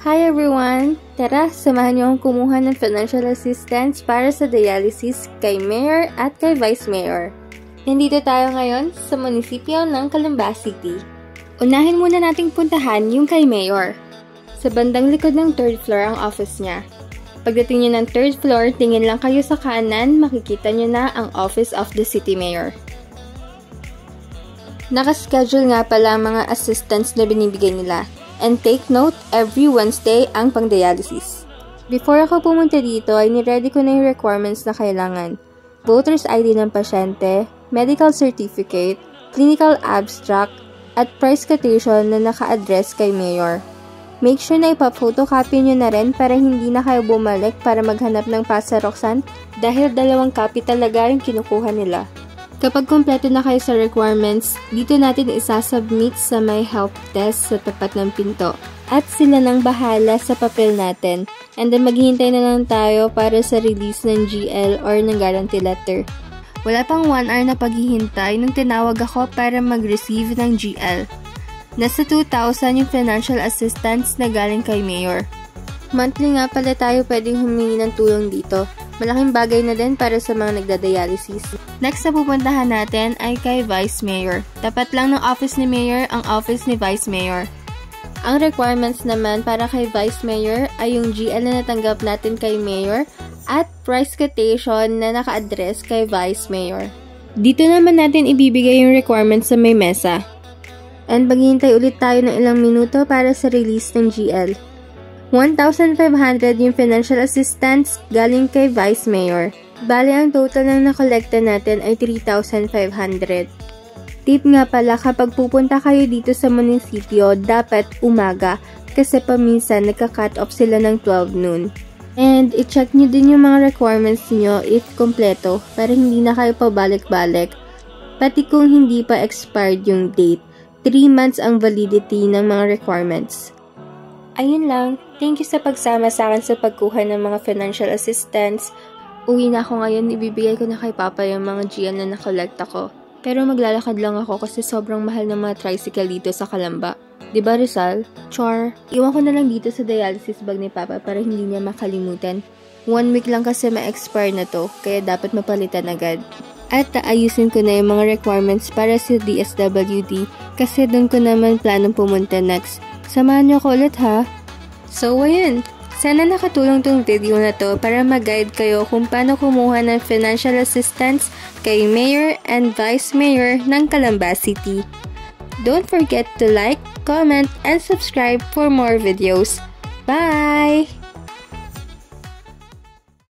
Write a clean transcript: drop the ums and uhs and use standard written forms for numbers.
Hi everyone! Tara, samahan niyo akong kumuha ng financial assistance para sa dialysis kay Mayor at kay Vice Mayor. Nandito tayo ngayon sa munisipyo ng Calamba City. Unahin muna nating puntahan yung kay Mayor. Sa bandang likod ng 3rd floor ang office niya. Pagdating niyo ng 3rd floor, tingin lang kayo sa kanan, makikita niyo na ang Office of the City Mayor. Nakaschedule nga pala ang mga assistants na binibigay nila. And take note, every Wednesday ang pang-dialysis. Before ako pumunta dito, ay niready ko na yung requirements na kailangan. Voter's ID ng pasyente, medical certificate, clinical abstract, at price quotation na naka-address kay Mayor. Make sure na ipa-photocopy nyo na rin para hindi na kayo bumalik para maghanap ng pasaroksan dahil 2 copy talaga yung kinukuha nila. Kapag kompleto na kayo sa requirements, dito natin isasubmit sa may help desk sa tapat ng pinto. At sila nang bahala sa papel natin. And then maghihintay na lang tayo para sa release ng GL or ng guarantee letter. Wala pang 1 hour na paghihintay nung tinawag ako para mag-receive ng GL. Nasa 2,000 yung financial assistance na galing kay Mayor. Monthly nga pala tayo pwedeng humingi ng tulong dito. Malaking bagay na din para sa mga nagda-dialysis. Next na pupuntahan natin ay kay Vice Mayor. Tapat lang ng office ni Mayor ang office ni Vice Mayor. Ang requirements naman para kay Vice Mayor ay yung GL na natanggap natin kay Mayor at price quotation na naka-address kay Vice Mayor. Dito naman natin ibibigay yung requirements sa may mesa. And maghihintay ulit tayo ng ilang minuto para sa release ng GL. 1,500 yung financial assistance galing kay Vice Mayor. Bale, ang total na nakolekta natin ay 3,500. Tip nga pala, kapag pupunta kayo dito sa munisipyo, dapat umaga kasi paminsan nagka-cut off sila ng 12 noon. And i-check nyo din yung mga requirements nyo if kompleto para hindi na kayo pabalik-balik. Pati kung hindi pa expired yung date, 3 months ang validity ng mga requirements. Ayun lang. Thank you sa pagsama sa akin sa pagkuha ng mga financial assistance. Uwi na ako ngayon, ibibigay ko na kay Papa yung mga GL na nakolekta ko. Pero maglalakad lang ako kasi sobrang mahal ng mga tricycle dito sa Calamba. Diba Rizal? Char. Iwan ko na lang dito sa dialysis bag ni Papa para hindi niya makalimutan. 1 week lang kasi ma-expire na to, kaya dapat mapalitan agad. At ayusin ko na yung mga requirements para sa DSWD kasi doon ko naman planong pumunta next. Samahan niyo ako ulit ha. So ayun, sana nakatulong tong video na to para mag-guide kayo kung paano kumuha ng financial assistance kay Mayor and Vice Mayor ng Calamba City. Don't forget to like, comment, and subscribe for more videos. Bye!